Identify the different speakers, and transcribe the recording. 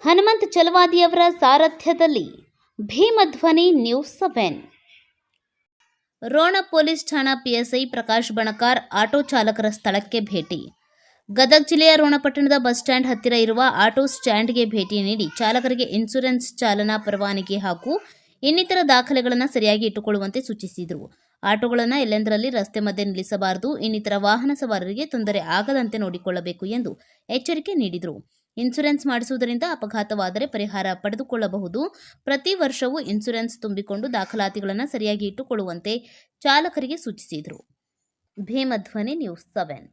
Speaker 1: Hanumanth ಚಲವಾದಿಯವರ ಸಾರಥ್ಯದಲ್ಲಿ ಭೀಮಧ್ವನಿ news 7. Ron police ಠಾಣಾ PSI Prakash Banakar auto ಚಾಲಕರ ಸ್ಥಳಕ್ಕೆ ಭೇಟಿ. ಗದಗ ಜಿಲ್ಲೆಯ ರೋಣ ಪಟ್ಟಣದ ಬಸ್ ಸ್ಟ್ಯಾಂಡ್ ಹತ್ತಿರ ಇರುವ ಆಟೋ ಸ್ಟ್ಯಾಂಡ್ಗೆ ಭೇಟಿ ನೀಡಿ ಚಾಲಕರಿಗೆ ಇನ್ಶೂರೆನ್ಸ್, ಚಾಲನಾ ಪರವಾನಗಿ ಹಾಗೂ ಇನ್ನಿತರ ದಾಖಲೆಗಳನ್ನು ಸರಿಯಾಗಿ ಇಟ್ಟುಕೊಳ್ಳುವಂತೆ ಸೂಚಿಸಿದರು. ಆಟೋಗಳನ್ನು ಎಲ್ಲೆಂದರಲ್ಲಿ ರಸ್ತೆ ಮಧ್ಯೆ ನಿಲ್ಲಿಸಬಾರದು, ಇನ್ನಿತರ ವಾಹನ ಸವಾರರಿಗೆ ತೊಂದರೆ ಆಗದಂತೆ ನೋಡಿಕೊಳ್ಳಬೇಕು ಎಂದು ಎಚ್ಚರಿಕೆ ನೀಡಿದರು. ಇನ್ಶೂರೆನ್ಸ್ ಮಾಡಿಸುವುದರಿಂದ ಅಪಘಾತವಾದರೆ ಪರಿಹಾರ ಪಡೆದುಕೊಳ್ಳಬಹುದು. ಪ್ರತಿ ವರ್ಷವೂ ಇನ್ಶೂರೆನ್ಸ್ ತುಂಬಿಕೊಂಡು ದಾಖಲಾತಿಗಳನ್ನು ಸರಿಯಾಗಿ ಇಟ್ಟುಕೊಳ್ಳುವಂತೆ ಚಾಲಕರಿಗೆ ಸೂಚಿಸಿದರು. ಭೀಮಧ್ವನಿ ನ್ಯೂಸ್ 7.